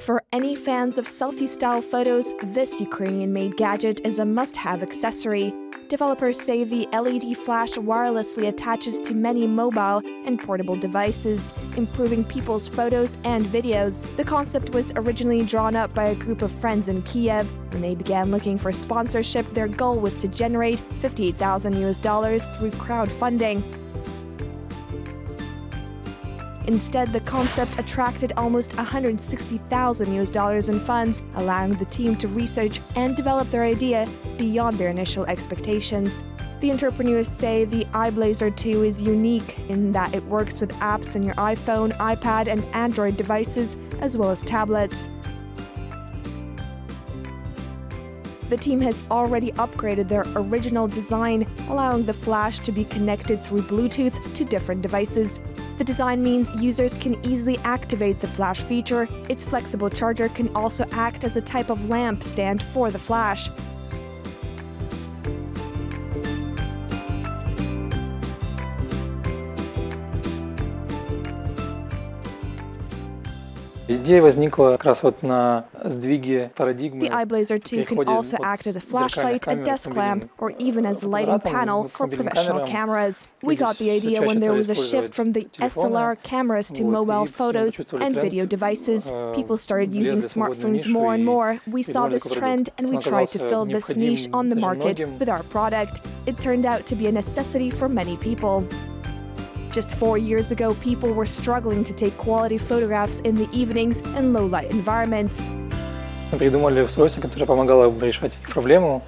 For any fans of selfie-style photos, this Ukrainian-made gadget is a must-have accessory. Developers say the LED flash wirelessly attaches to many mobile and portable devices, improving people's photos and videos. The concept was originally drawn up by a group of friends in Kiev. When they began looking for sponsorship, their goal was to generate $58,000 through crowdfunding. Instead, the concept attracted almost $160,000 in funds, allowing the team to research and develop their idea beyond their initial expectations. The entrepreneurs say the iBlazer 2 is unique in that it works with apps on your iPhone, iPad, and Android devices, as well as tablets. The team has already upgraded their original design, allowing the flash to be connected through Bluetooth to different devices. The design means users can easily activate the flash feature. Its flexible charger can also act as a type of lamp stand for the flash. Идея возникла как раз вот на сдвиге парадигмы. The iBlazer 2 can also act as a flashlight, a desk lamp, or even as a lighting panel for professional cameras. We got the idea when there was a shift from the SLR cameras to mobile photos and video devices. People started using smartphones more and more. We saw this trend and we tried to fill this niche on the market with our product. It turned out to be a necessity for many people. Just 4 years ago, people were struggling to take quality photographs in the evenings and low-light environments. Мы придумали устройство, которое помогало решать их проблему.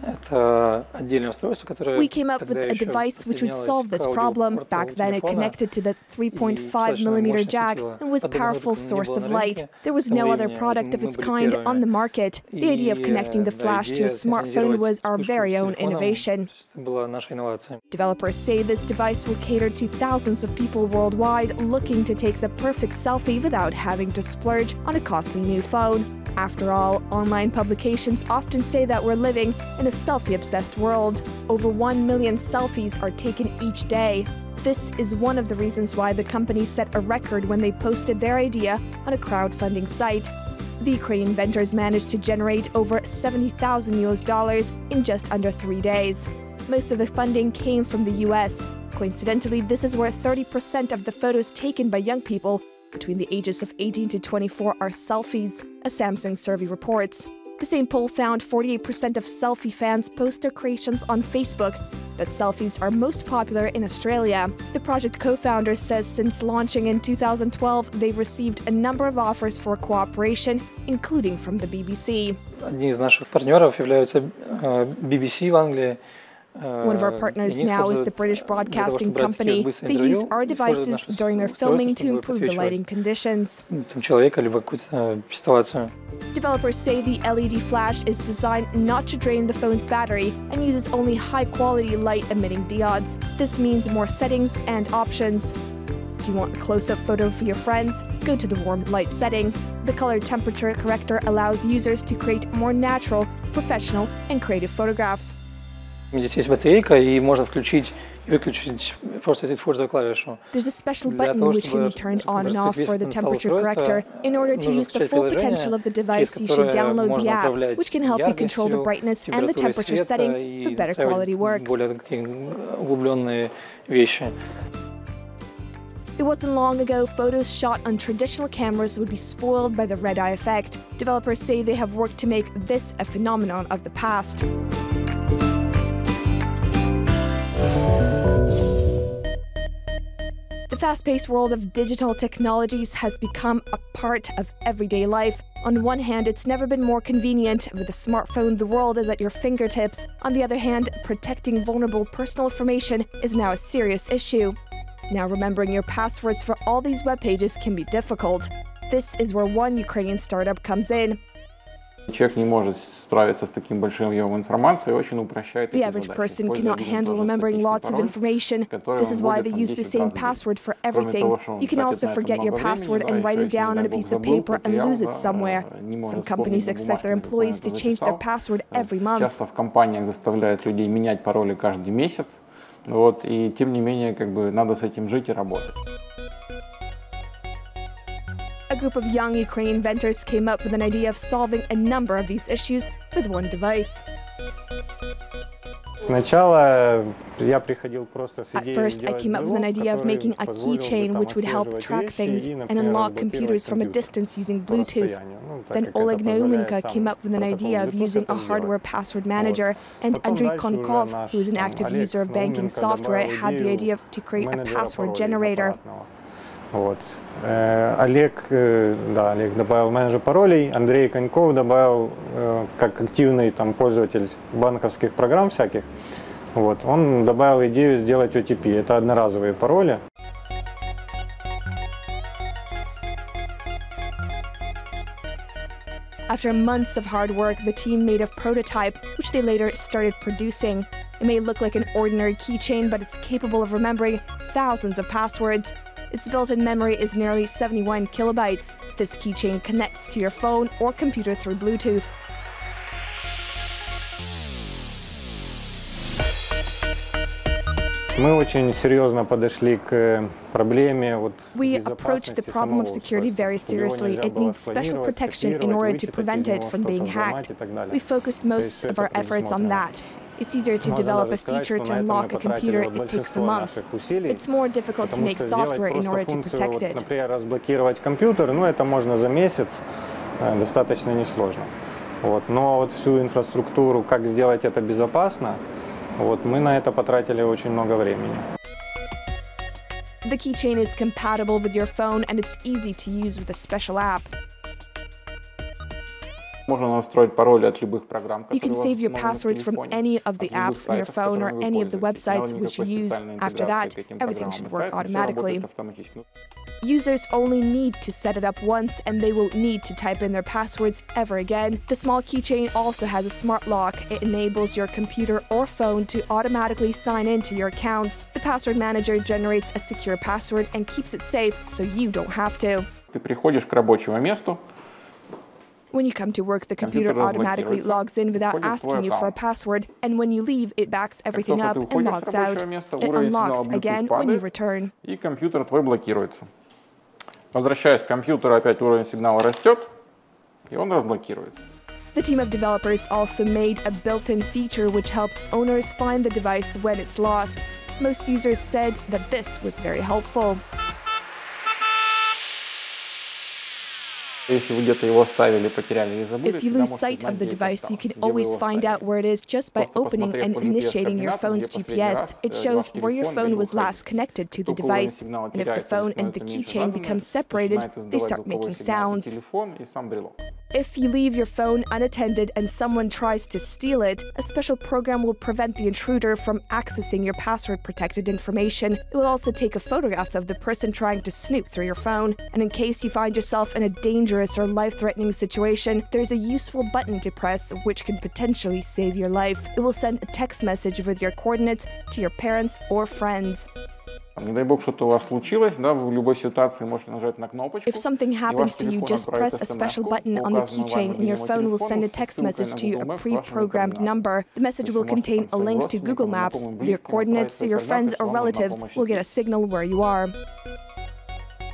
We came up with a device which would solve this problem. Back then, it connected to the 3.5mm jack and was a powerful source of light. There was no other product of its kind on the market. The idea of connecting the flash to a smartphone was our very own innovation. Developers say this device will cater to thousands of people worldwide looking to take the perfect selfie without having to splurge on a costly new phone. After all, online publications often say that we're living in a selfie-obsessed world. Over 1 million selfies are taken each day. This is one of the reasons why the company set a record when they posted their idea on a crowdfunding site. The Ukrainian inventors managed to generate over $70,000 in just under 3 days. Most of the funding came from the US. Coincidentally, this is where 30% of the photos taken by young people between the ages of 18 to 24 are selfies, a Samsung survey reports. The same poll found 48% of selfie fans post their creations on Facebook, but selfies are most popular in Australia. The project co-founder says since launching in 2012, they've received a number of offers for cooperation, including from the BBC. Одни из наших партнеров являются BBC в Англии. One of our partners now is the British Broadcasting Company. They use our devices during their filming to improve the lighting conditions. Developers say the LED flash is designed not to drain the phone's battery and uses only high-quality light-emitting diodes. This means more settings and options. Do you want a close-up photo for your friends? Go to the warm light setting. The color temperature corrector allows users to create more natural, professional, and creative photographs. Здесь есть батарейка, и можно включить и выключить, просто используя клавишу. There's a special button which can be turned on and off for the temperature corrector. In order to use the full potential of the device, you should download the app, which can help you control the brightness and the temperature setting for better quality work. It wasn't long ago photos shot on traditional cameras would be spoiled by the red-eye effect. Developers say they have worked to make this a phenomenon of the past. The fast-paced world of digital technologies has become a part of everyday life. On one hand, it's never been more convenient. With a smartphone, the world is at your fingertips. On the other hand, protecting vulnerable personal information is now a serious issue. Now, remembering your passwords for all these web pages can be difficult. This is where one Ukrainian startup comes in. The average person cannot handle remembering lots of information. This is why they use the same password for everything. You can also forget your password and write it down on a piece of paper and lose it somewhere. Some companies expect their employees to change their password every month. A group of young Ukrainian inventors came up with an idea of solving a number of these issues with one device. At first, I came up with an idea of making a keychain which would help track things and unlock computers from a distance using Bluetooth. Then Oleg Naumenko came up with an idea of using a hardware password manager, and Andrei Konkov, who is an active user of banking software, had the idea to create a password generator. Олег добавил менеджер паролей, Андрей Коньков добавил как активный пользователь банковских программ всяких. Он добавил идею сделать OTP. Это одноразовые пароли. After months of hard work, the team made a prototype, which they later started producing. It may look like an ordinary keychain, but it's capable of remembering thousands of passwords. Its built-in memory is nearly 71 kilobytes. This keychain connects to your phone or computer through Bluetooth. We approached the problem of security very seriously. It needs special protection in order to prevent it from being hacked. We focused most of our efforts on that. It's easier to develop a feature to unlock a computer, it takes a month. It's more difficult to make software in order to protect it. Разблокировать компьютер, это можно за месяц, достаточно несложно. Но всю инфраструктуру, как сделать это безопасно, мы на это потратили очень много времени. The keychain is compatible with your phone and it's easy to use with a special app. You can save your passwords from any of the apps on your phone or any of the websites which you use. After that, everything should work automatically. Users only need to set it up once and they won't need to type in their passwords ever again. The small keychain also has a smart lock. It enables your computer or phone to automatically sign into your accounts. The password manager generates a secure password and keeps it safe so you don't have to. When you come to work, the computer automatically logs in without asking you for a password, and when you leave, it backs everything up and logs out. It unlocks again when you return. Возвращаясь к компьютеру, опять уровень сигнала растет, и он разблокируется. The team of developers also made a built-in feature which helps owners find the device when it's lost. Most users said that this was very helpful. If you lose sight of the device, you can always find out where it is just by opening and initiating your phone's GPS. It shows where your phone was last connected to the device, and if the phone and the keychain become separated, they start making sounds. If you leave your phone unattended and someone tries to steal it, a special program will prevent the intruder from accessing your password-protected information. It will also take a photograph of the person trying to snoop through your phone, and in case you find yourself in a dangerous or life-threatening situation, there's a useful button to press which can potentially save your life. It will send a text message with your coordinates to your parents or friends. If something happens to you, just press a special button on the keychain and your phone will send a text message to you, a pre-programmed number. The message will contain a link to Google Maps with your coordinates so your friends or relatives will get a signal where you are.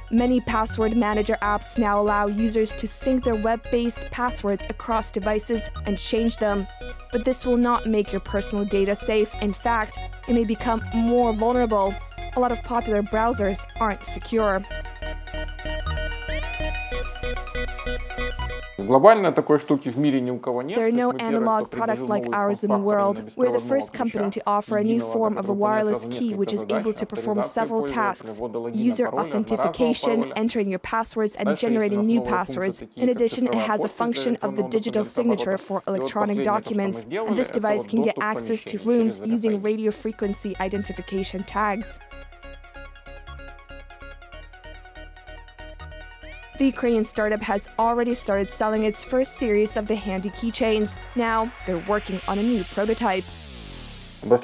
Many password manager apps now allow users to sync their web-based passwords across devices and change them. But this will not make your personal data safe. In fact, it may become more vulnerable. A lot of popular browsers aren't secure. There are no analog products like ours in the world. We're the first company to offer a new form of a wireless key which is able to perform several tasks: user authentication, entering your passwords, and generating new passwords. In addition, it has a function of the digital signature for electronic documents, and this device can get access to rooms using radio frequency identification tags. The Ukrainian startup has already started selling its first series of the handy keychains. Now, they're working on a new prototype. The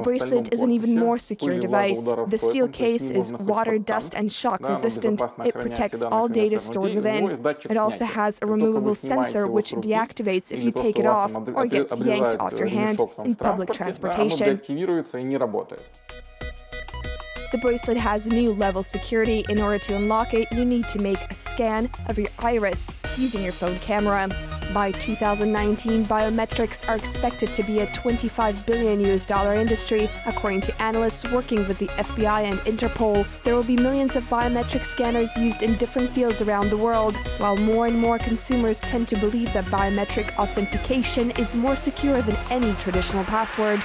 bracelet is an even more secure device. The steel case is water, dust, and shock resistant. It protects all data stored within. It also has a removable sensor which deactivates if you take it off or gets yanked off your hand in public transportation. The bracelet has new level security. In order to unlock it, you need to make a scan of your iris using your phone camera. By 2019, biometrics are expected to be a $25 billion industry, according to analysts working with the FBI and Interpol. There will be millions of biometric scanners used in different fields around the world, while more and more consumers tend to believe that biometric authentication is more secure than any traditional password.